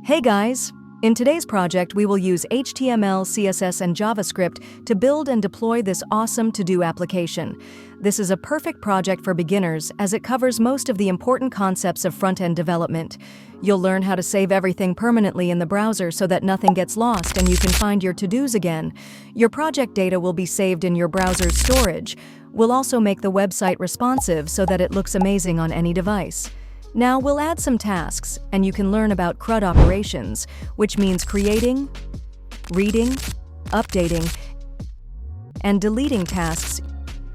Hey guys! In today's project, we will use HTML, CSS, and JavaScript to build and deploy this awesome to-do application. This is a perfect project for beginners as it covers most of the important concepts of front-end development. You'll learn how to save everything permanently in the browser so that nothing gets lost and you can find your to-dos again. Your project data will be saved in your browser's storage. We'll also make the website responsive so that it looks amazing on any device. Now we'll add some tasks, and you can learn about CRUD operations, which means creating, reading, updating, and deleting tasks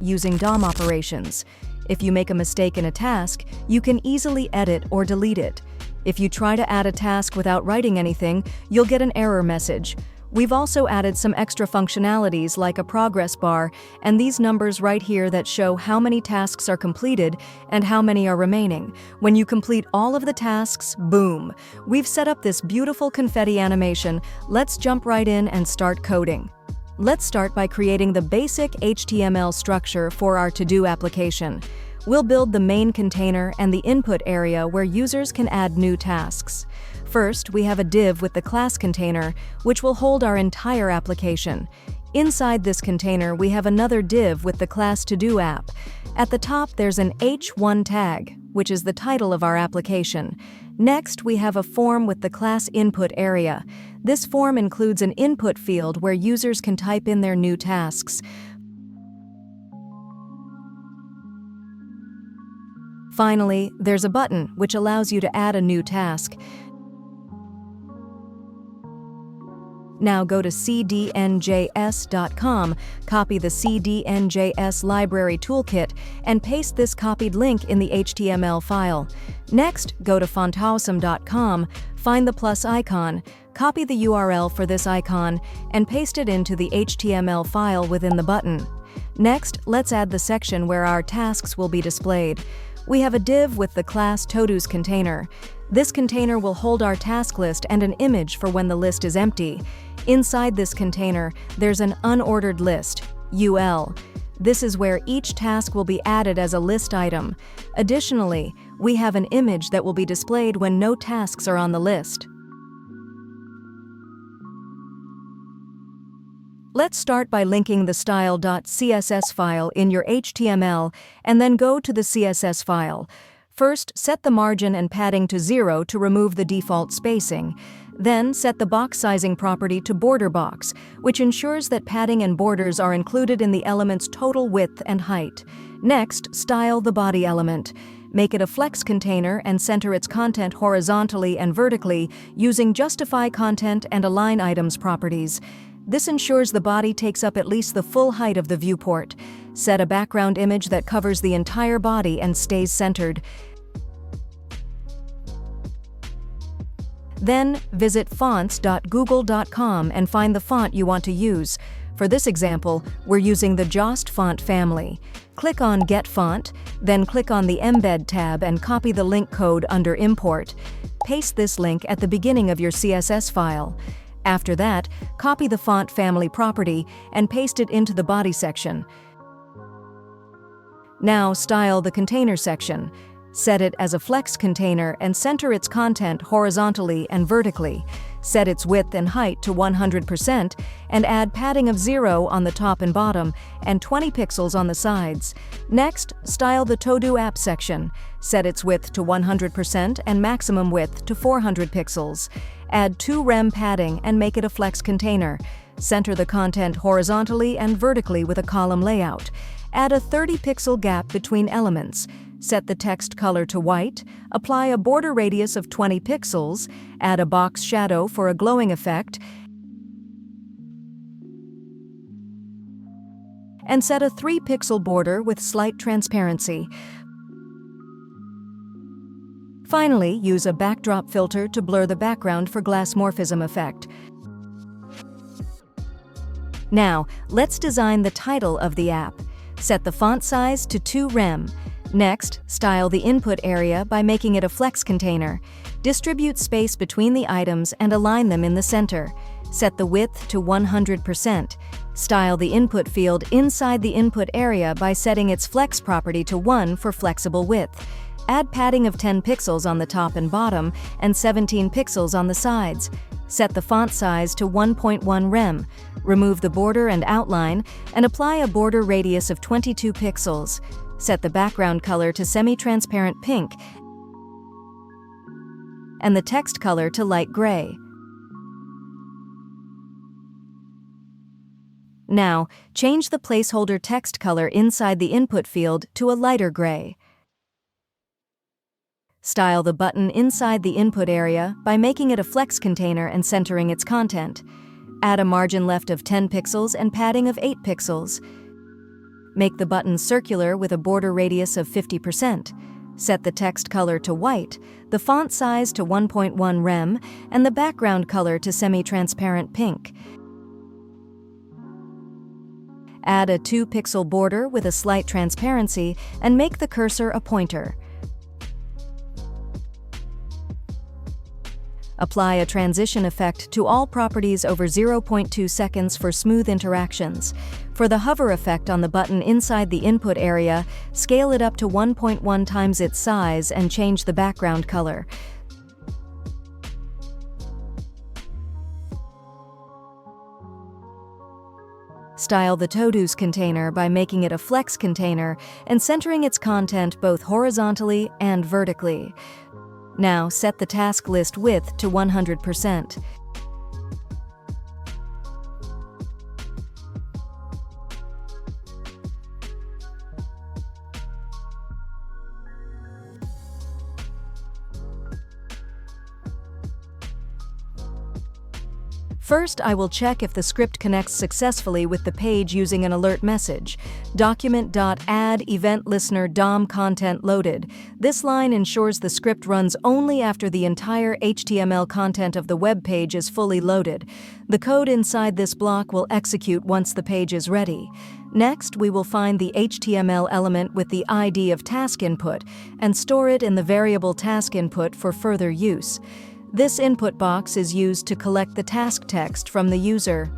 using DOM operations. If you make a mistake in a task, you can easily edit or delete it. If you try to add a task without writing anything, you'll get an error message. We've also added some extra functionalities like a progress bar and these numbers right here that show how many tasks are completed and how many are remaining. When you complete all of the tasks, boom! We've set up this beautiful confetti animation. Let's jump right in and start coding. Let's start by creating the basic HTML structure for our to-do application. We'll build the main container and the input area where users can add new tasks. First, we have a div with the class container, which will hold our entire application. Inside this container, we have another div with the class to-do app. At the top, there's an h1 tag, which is the title of our application. Next, we have a form with the class input area. This form includes an input field where users can type in their new tasks. Finally, there's a button, which allows you to add a new task. Now go to cdnjs.com, copy the cdnjs library toolkit, and paste this copied link in the HTML file. Next, go to fontawesome.com, find the plus icon, copy the URL for this icon, and paste it into the HTML file within the button. Next, let's add the section where our tasks will be displayed. We have a div with the class todos container. This container will hold our task list and an image for when the list is empty. Inside this container, there's an unordered list, UL. This is where each task will be added as a list item. Additionally, we have an image that will be displayed when no tasks are on the list. Let's start by linking the style.css file in your HTML and then go to the CSS file. First, set the margin and padding to 0 to remove the default spacing. Then, set the box sizing property to border box, which ensures that padding and borders are included in the element's total width and height. Next, style the body element. Make it a flex container and center its content horizontally and vertically using justify content and align items properties. This ensures the body takes up at least the full height of the viewport. Set a background image that covers the entire body and stays centered. Then, visit fonts.google.com and find the font you want to use. For this example, we're using the Jost font family. Click on Get Font, then click on the Embed tab and copy the link code under Import. Paste this link at the beginning of your CSS file. After that, copy the font family property and paste it into the body section. Now style the container section. Set it as a flex container and center its content horizontally and vertically. Set its width and height to 100% and add padding of 0 on the top and bottom and 20 pixels on the sides. Next, style the to-do app section. Set its width to 100% and maximum width to 400 pixels. Add 2 rem padding and make it a flex container. Center the content horizontally and vertically with a column layout. Add a 30-pixel gap between elements. Set the text color to white. Apply a border radius of 20 pixels. Add a box shadow for a glowing effect. And set a 3-pixel border with slight transparency. Finally, use a backdrop filter to blur the background for glass morphism effect. Now, let's design the title of the app. Set the font size to 2 rem. Next, style the input area by making it a flex container. Distribute space between the items and align them in the center. Set the width to 100%. Style the input field inside the input area by setting its flex property to 1 for flexible width. Add padding of 10 pixels on the top and bottom and 17 pixels on the sides. Set the font size to 1.1 rem. Remove the border and outline and apply a border radius of 22 pixels. Set the background color to semi-transparent pink and the text color to light gray. Now, change the placeholder text color inside the input field to a lighter gray. Style the button inside the input area by making it a flex container and centering its content. Add a margin left of 10 pixels and padding of 8 pixels. Make the button circular with a border radius of 50%. Set the text color to white, the font size to 1.1 rem, and the background color to semi-transparent pink. Add a 2-pixel border with a slight transparency and make the cursor a pointer. Apply a transition effect to all properties over 0.2 seconds for smooth interactions. For the hover effect on the button inside the input area, scale it up to 1.1 times its size and change the background color. Style the Todo's container by making it a flex container and centering its content both horizontally and vertically. Now set the task list width to 100%. First, I will check if the script connects successfully with the page using an alert message. Document.add event listener DOM content loaded. This line ensures the script runs only after the entire HTML content of the web page is fully loaded. The code inside this block will execute once the page is ready. Next, we will find the HTML element with the ID of task input and store it in the variable task input for further use. This input box is used to collect the task text from the user.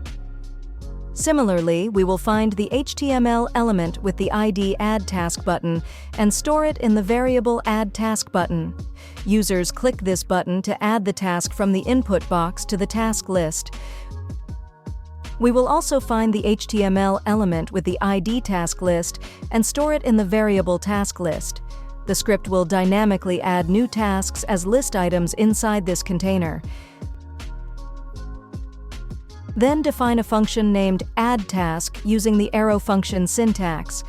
Similarly, we will find the HTML element with the ID Add Task button and store it in the variable Add Task button. Users click this button to add the task from the input box to the task list. We will also find the HTML element with the ID Task list and store it in the variable Task list. The script will dynamically add new tasks as list items inside this container. Then define a function named addTask using the arrow function syntax.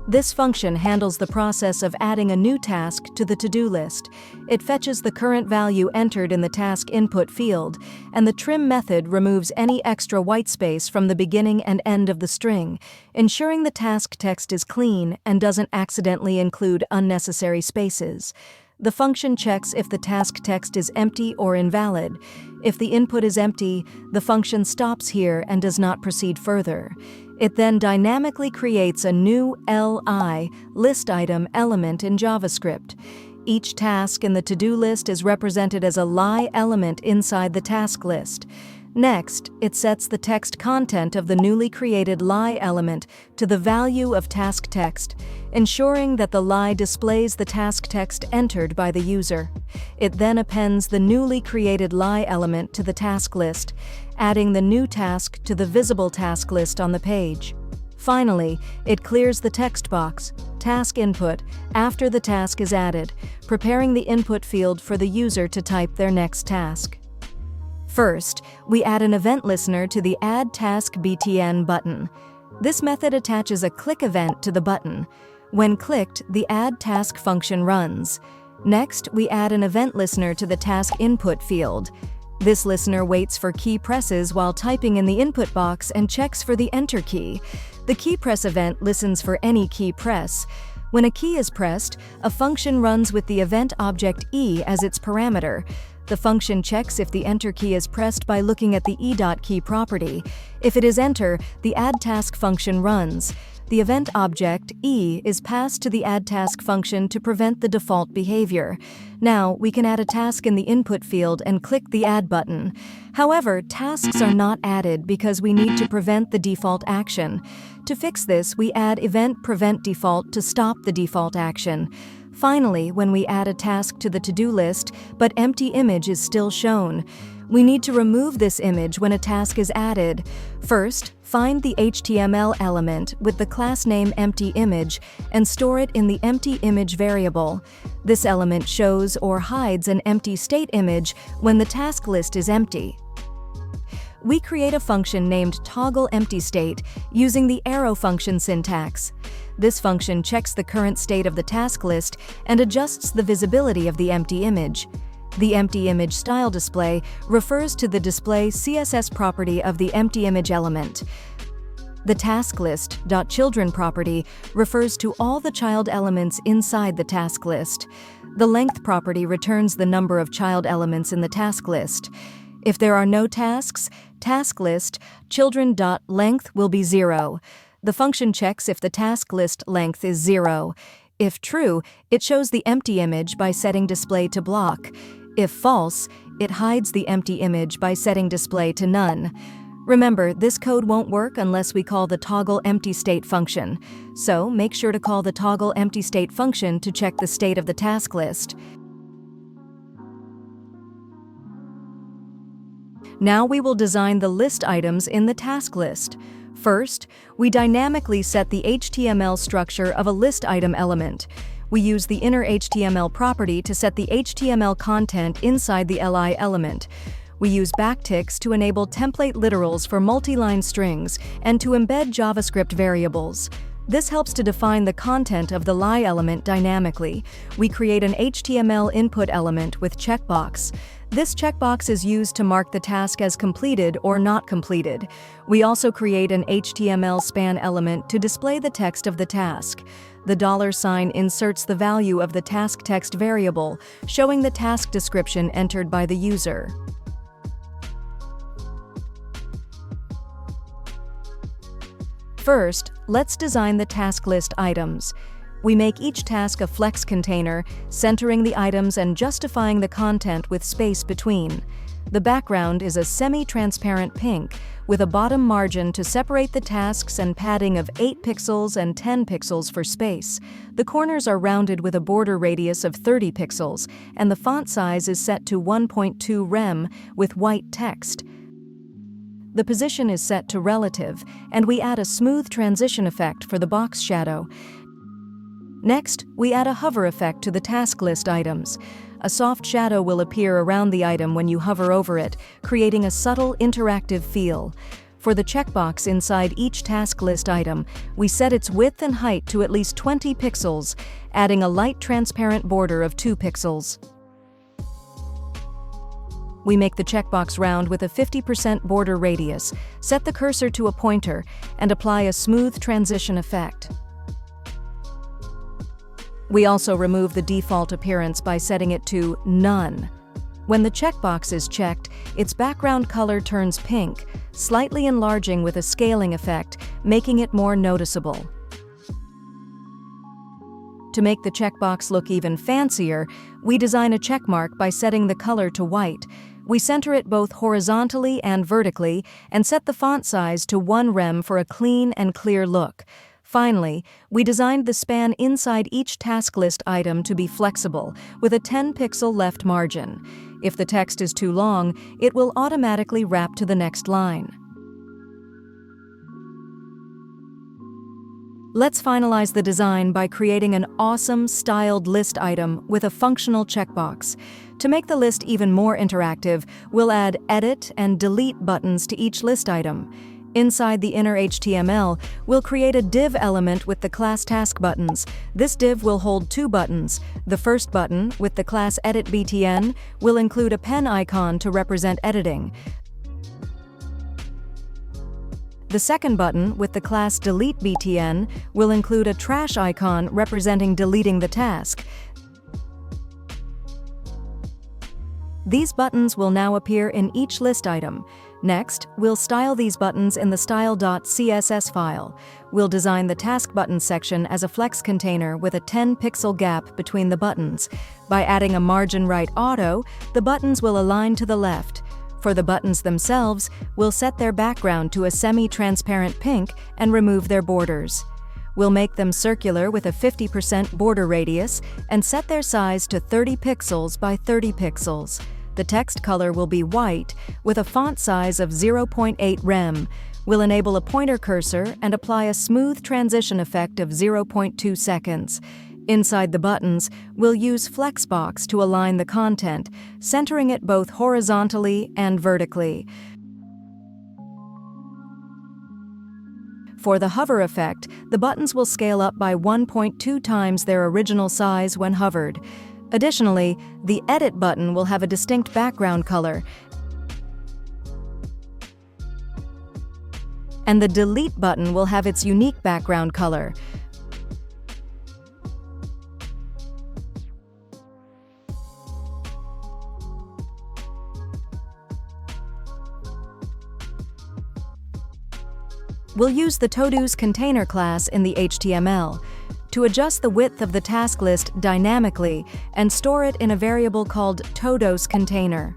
This function handles the process of adding a new task to the to-do list. It fetches the current value entered in the task input field, and the trim method removes any extra white space from the beginning and end of the string, ensuring the task text is clean and doesn't accidentally include unnecessary spaces. The function checks if the task text is empty or invalid. If the input is empty, the function stops here and does not proceed further. It then dynamically creates a new li list item element in JavaScript. Each task in the to-do list is represented as a li element inside the task list. Next, it sets the text content of the newly created li element to the value of task text, ensuring that the li displays the task text entered by the user. It then appends the newly created li element to the task list, adding the new task to the visible task list on the page. Finally, it clears the text box, task input, after the task is added, preparing the input field for the user to type their next task. First, we add an event listener to the Add Task BTN button. This method attaches a click event to the button. When clicked, the Add Task function runs. Next, we add an event listener to the task input field. This listener waits for key presses while typing in the input box and checks for the Enter key. The key press event listens for any key press. When a key is pressed, a function runs with the event object e as its parameter. The function checks if the Enter key is pressed by looking at the e.key property. If it is Enter, the addTask function runs. The event object, e, is passed to the addTask function to prevent the default behavior. Now, we can add a task in the input field and click the Add button. However, tasks are not added because we need to prevent the default action. To fix this, we add event prevent default to stop the default action. Finally, when we add a task to the to-do list, but empty image is still shown, we need to remove this image when a task is added. First, find the HTML element with the class name emptyImage and store it in the emptyImage variable. This element shows or hides an empty state image when the task list is empty. We create a function named toggleEmptyState using the arrow function syntax. This function checks the current state of the task list and adjusts the visibility of the empty image. The empty image style display refers to the display CSS property of the empty image element. The task list.children property refers to all the child elements inside the task list. The length property returns the number of child elements in the task list. If there are no tasks, task list children.length will be 0. The function checks if the task list length is 0. If true, it shows the empty image by setting display to block. If false, it hides the empty image by setting display to none. Remember, this code won't work unless we call the toggleEmptyState function. So make sure to call the toggleEmptyState function to check the state of the task list. Now we will design the list items in the task list. First, we dynamically set the HTML structure of a list item element. We use the inner HTML property to set the HTML content inside the LI element. We use backticks to enable template literals for multi-line strings and to embed JavaScript variables. This helps to define the content of the LI element dynamically. We create an HTML input element with checkbox. This checkbox is used to mark the task as completed or not completed. We also create an HTML span element to display the text of the task. The $sign inserts the value of the task text variable, showing the task description entered by the user. First, let's design the task list items. We make each task a flex container, centering the items and justifying the content with space between. The background is a semi-transparent pink, with a bottom margin to separate the tasks and padding of 8 pixels and 10 pixels for space. The corners are rounded with a border radius of 30 pixels, and the font size is set to 1.2 rem with white text. The position is set to relative, and we add a smooth transition effect for the box shadow. Next, we add a hover effect to the task list items. A soft shadow will appear around the item when you hover over it, creating a subtle, interactive feel. For the checkbox inside each task list item, we set its width and height to at least 20 pixels, adding a light transparent border of 2 pixels. We make the checkbox round with a 50% border radius, set the cursor to a pointer, and apply a smooth transition effect. We also remove the default appearance by setting it to None. When the checkbox is checked, its background color turns pink, slightly enlarging with a scaling effect, making it more noticeable. To make the checkbox look even fancier, we design a checkmark by setting the color to white. We center it both horizontally and vertically and set the font size to 1 rem for a clean and clear look. Finally, we designed the span inside each task list item to be flexible, with a 10-pixel left margin. If the text is too long, it will automatically wrap to the next line. Let's finalize the design by creating an awesome, styled list item with a functional checkbox. To make the list even more interactive, we'll add Edit and Delete buttons to each list item. Inside the inner HTML, we'll create a div element with the class task buttons. This div will hold 2 buttons. The first button, with the class editBTN, will include a pen icon to represent editing. The second button, with the class deleteBTN, will include a trash icon representing deleting the task. These buttons will now appear in each list item. Next, we'll style these buttons in the style.css file. We'll design the task button section as a flex container with a 10-pixel gap between the buttons. By adding a margin right auto, the buttons will align to the left. For the buttons themselves, we'll set their background to a semi-transparent pink and remove their borders. We'll make them circular with a 50% border radius and set their size to 30 pixels by 30 pixels. The text color will be white with a font size of 0.8 rem. We'll enable a pointer cursor and apply a smooth transition effect of 0.2 seconds. Inside the buttons, we'll use Flexbox to align the content, centering it both horizontally and vertically. For the hover effect, the buttons will scale up by 1.2 times their original size when hovered. Additionally, the Edit button will have a distinct background color, and the Delete button will have its unique background color. We'll use the todos container class in the HTML to adjust the width of the task list dynamically and store it in a variable called todos container.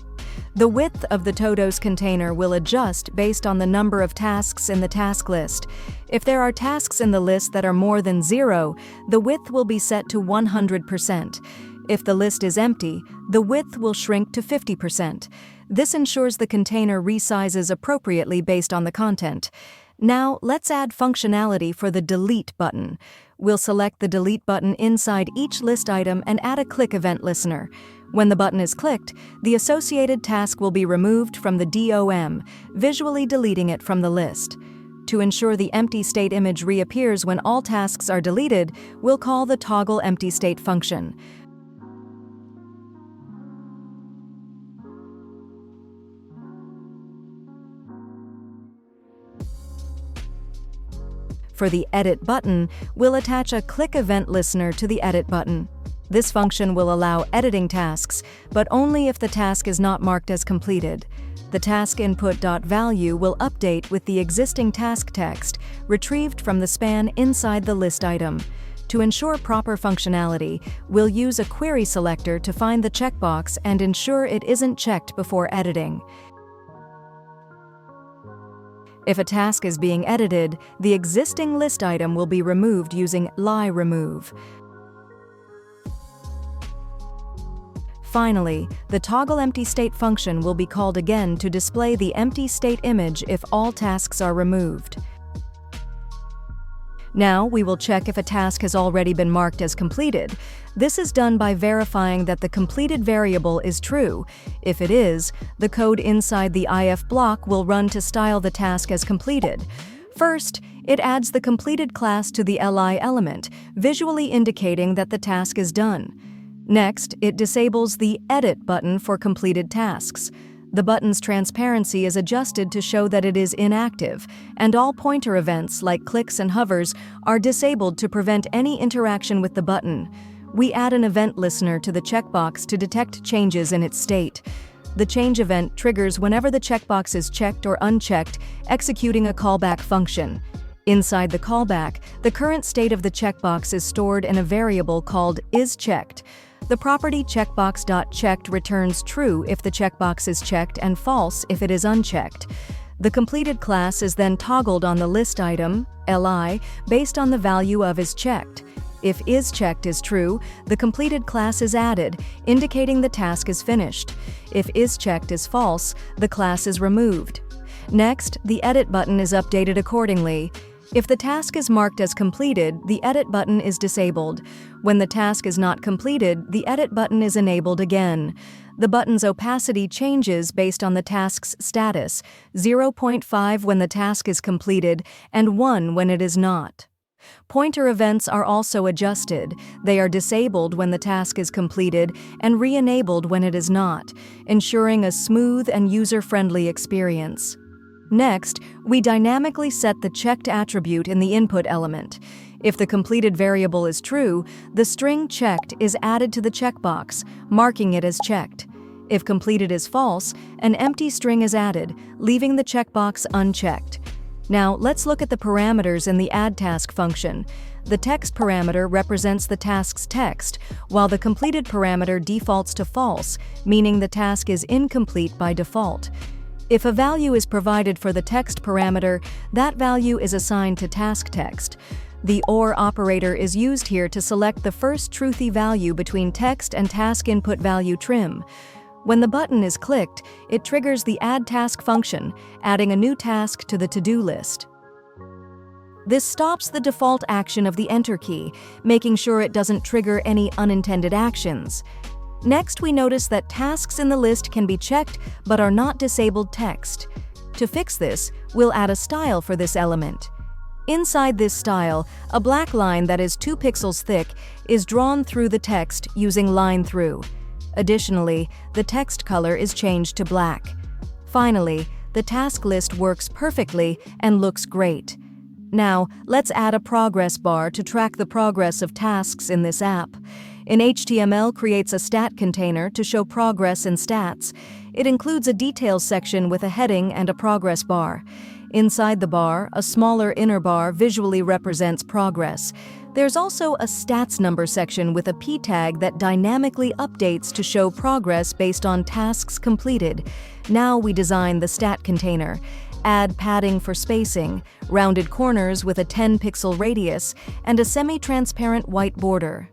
The width of the todos container will adjust based on the number of tasks in the task list. If there are tasks in the list that are more than 0, the width will be set to 100%. If the list is empty, the width will shrink to 50%. This ensures the container resizes appropriately based on the content. Now, let's add functionality for the Delete button. We'll select the Delete button inside each list item and add a click event listener. When the button is clicked, the associated task will be removed from the DOM, visually deleting it from the list. To ensure the empty state image reappears when all tasks are deleted, we'll call the toggle empty state function. For the Edit button, we'll attach a click event listener to the Edit button. This function will allow editing tasks, but only if the task is not marked as completed. The task input.value will update with the existing task text, retrieved from the span inside the list item. To ensure proper functionality, we'll use a query selector to find the checkbox and ensure it isn't checked before editing. If a task is being edited, the existing list item will be removed using lie_remove. Finally, the toggle empty state function will be called again to display the empty state image if all tasks are removed. Now we will check if a task has already been marked as completed. This is done by verifying that the completed variable is true. If it is, the code inside the if block will run to style the task as completed. First, it adds the completed class to the li element, visually indicating that the task is done. Next, it disables the Edit button for completed tasks. The button's transparency is adjusted to show that it is inactive, and all pointer events like clicks and hovers are disabled to prevent any interaction with the button. We add an event listener to the checkbox to detect changes in its state. The change event triggers whenever the checkbox is checked or unchecked, executing a callback function. Inside the callback, the current state of the checkbox is stored in a variable called isChecked. The property checkbox.checked returns true if the checkbox is checked and false if it is unchecked. The completed class is then toggled on the list item, li, based on the value of isChecked. If isChecked is true, the completed class is added, indicating the task is finished. If isChecked is false, the class is removed. Next, the Edit button is updated accordingly. If the task is marked as completed, the Edit button is disabled. When the task is not completed, the Edit button is enabled again. The button's opacity changes based on the task's status, 0.5 when the task is completed and 1 when it is not. Pointer events are also adjusted. They are disabled when the task is completed and re-enabled when it is not, ensuring a smooth and user-friendly experience. Next, we dynamically set the checked attribute in the input element. If the completed variable is true, the string checked is added to the checkbox, marking it as checked. If completed is false, an empty string is added, leaving the checkbox unchecked. Now, let's look at the parameters in the addTask function. The text parameter represents the task's text, while the completed parameter defaults to false, meaning the task is incomplete by default. If a value is provided for the text parameter, that value is assigned to task text. The OR operator is used here to select the first truthy value between text and task input value trim. When the button is clicked, it triggers the Add Task function, adding a new task to the to-do list. This stops the default action of the Enter key, making sure it doesn't trigger any unintended actions. Next, we notice that tasks in the list can be checked but are not disabled text. To fix this, we'll add a style for this element. Inside this style, a black line that is 2 pixels thick is drawn through the text using line through. Additionally, the text color is changed to black. Finally, the task list works perfectly and looks great. Now, let's add a progress bar to track the progress of tasks in this app. HTML creates a stat container to show progress and stats. It includes a details section with a heading and a progress bar. Inside the bar, a smaller inner bar visually represents progress. There's also a stats number section with a p tag that dynamically updates to show progress based on tasks completed. Now we design the stat container. Add padding for spacing, rounded corners with a 10-pixel radius, and a semi-transparent white border.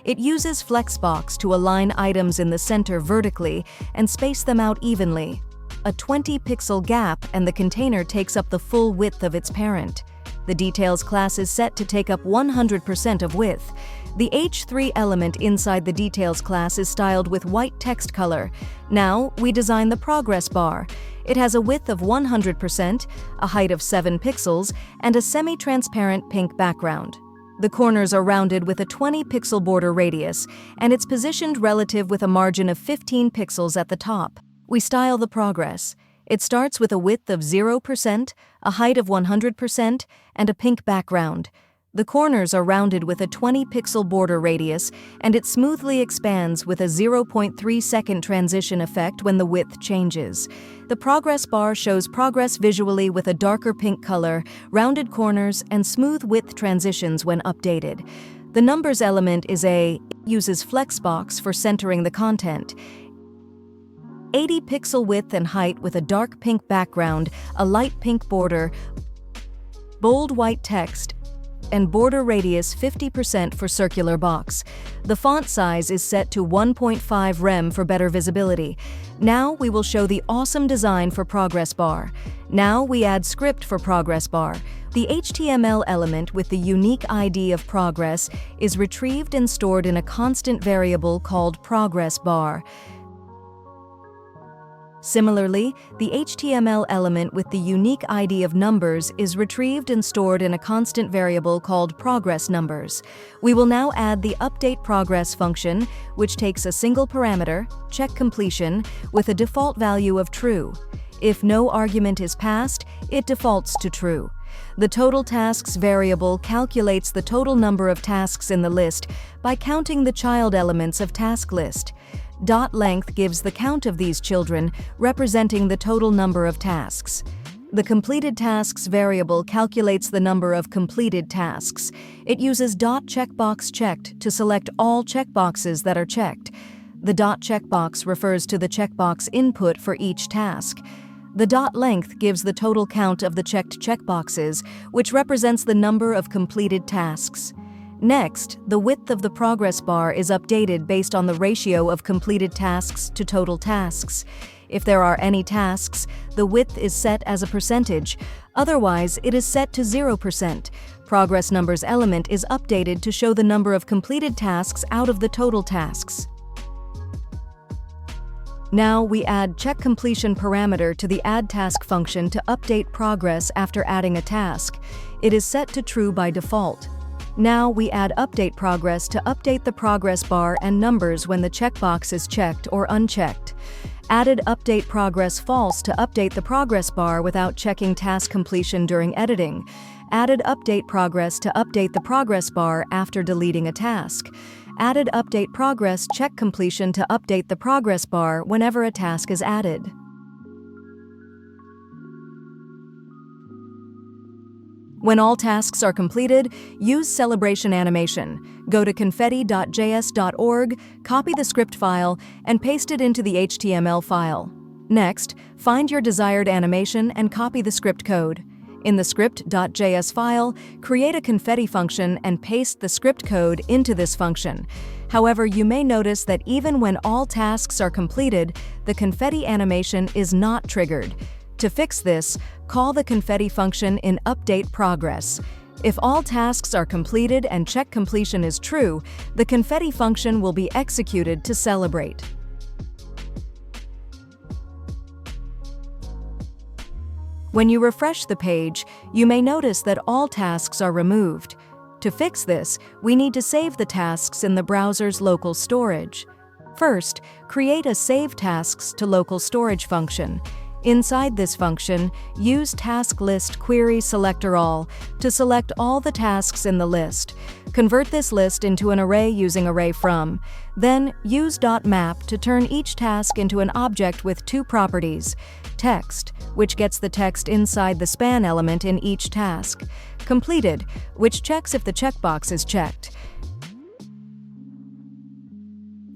It uses Flexbox to align items in the center vertically and space them out evenly. A 20-pixel gap and the container takes up the full width of its parent. The Details class is set to take up 100% of width. The H3 element inside the Details class is styled with white text color. Now, we design the Progress bar. It has a width of 100%, a height of 7 pixels, and a semi-transparent pink background. The corners are rounded with a 20-pixel border radius, and it's positioned relative with a margin of 15 pixels at the top. We style the progress. It starts with a width of 0%, a height of 100%, and a pink background. The corners are rounded with a 20-pixel border radius, and it smoothly expands with a 0.3-second transition effect when the width changes. The progress bar shows progress visually with a darker pink color, rounded corners, and smooth width transitions when updated. The numbers element uses Flexbox for centering the content. 80-pixel width and height with a dark pink background, a light pink border, bold white text, and border radius 50% for circular box. The font size is set to 1.5 rem for better visibility. Now we will show the awesome design for Progress bar. Now we add script for Progress bar. The HTML element with the unique ID of progress is retrieved and stored in a constant variable called Progress bar. Similarly, the HTML element with the unique ID of numbers is retrieved and stored in a constant variable called progress numbers. We will now add the update progress function, which takes a single parameter, check completion, with a default value of true. If no argument is passed, it defaults to true. The total tasks variable calculates the total number of tasks in the list by counting the child elements of task list. .length gives the count of these children, representing the total number of tasks. The completed tasks variable calculates the number of completed tasks. It uses .checkbox checked to select all checkboxes that are checked. The .checkbox refers to the checkbox input for each task. The .length gives the total count of the checked checkboxes, which represents the number of completed tasks. Next, the width of the progress bar is updated based on the ratio of completed tasks to total tasks. If there are any tasks, the width is set as a percentage. Otherwise, it is set to 0%. Progress numbers element is updated to show the number of completed tasks out of the total tasks. Now we add check completion parameter to the add task function to update progress after adding a task. It is set to true by default. Now we add update progress to update the progress bar and numbers when the checkbox is checked or unchecked. Added update progress false to update the progress bar without checking task completion during editing. Added update progress to update the progress bar after deleting a task. Added update progress check completion to update the progress bar whenever a task is added. When all tasks are completed, use Celebration Animation. Go to confetti.js.org, copy the script file, and paste it into the HTML file. Next, find your desired animation and copy the script code. In the script.js file, create a Confetti function and paste the script code into this function. However, you may notice that even when all tasks are completed, the Confetti animation is not triggered. To fix this, call the Confetti function in update progress. If all tasks are completed and check completion is true, the Confetti function will be executed to celebrate. When you refresh the page, you may notice that all tasks are removed. To fix this, we need to save the tasks in the browser's local storage. First, create a Save Tasks to Local Storage function. Inside this function, use Task List Query Selector All to select all the tasks in the list. Convert this list into an array using ArrayFrom. Then, use .map to turn each task into an object with two properties: text, which gets the text inside the span element in each task; completed, which checks if the checkbox is checked.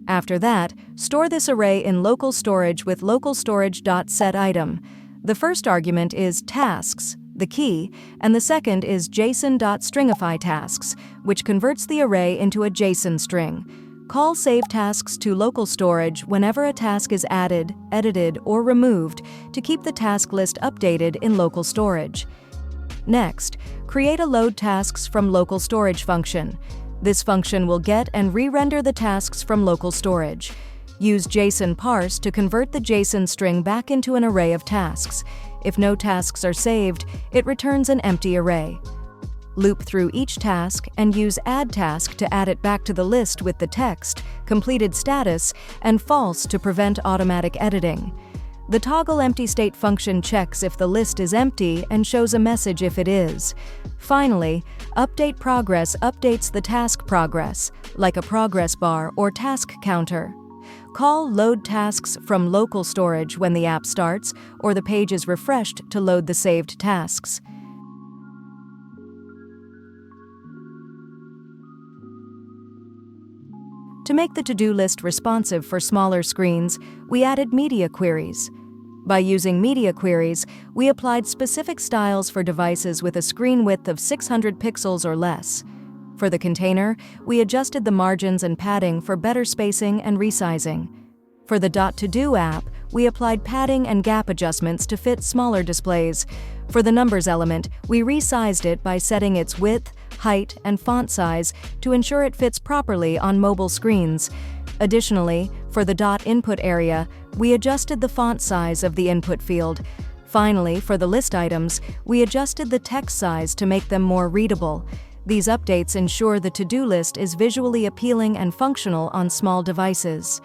After that, store this array in local storage with localstorage.setItem. The first argument is tasks, the key, and the second is JSON.stringify tasks, which converts the array into a JSON string. Call Save Tasks to Local Storage whenever a task is added, edited, or removed to keep the task list updated in local storage. Next, create a Load Tasks from Local Storage function. This function will get and re-render the tasks from local storage. Use JSON parse to convert the JSON string back into an array of tasks. If no tasks are saved, it returns an empty array. Loop through each task and use Add Task to add it back to the list with the text, completed status, and false to prevent automatic editing. The toggle empty state function checks if the list is empty and shows a message if it is. Finally, update progress updates the task progress, like a progress bar or task counter. Call Load Tasks from Local Storage when the app starts or the page is refreshed to load the saved tasks. To make the to-do list responsive for smaller screens, we added media queries. By using media queries, we applied specific styles for devices with a screen width of 600 pixels or less. For the container, we adjusted the margins and padding for better spacing and resizing. For the .to-do app, we applied padding and gap adjustments to fit smaller displays. For the numbers element, we resized it by setting its width, height, and font size to ensure it fits properly on mobile screens. Additionally, for the .input area, we adjusted the font size of the input field. Finally, for the list items, we adjusted the text size to make them more readable. These updates ensure the to-do list is visually appealing and functional on small devices.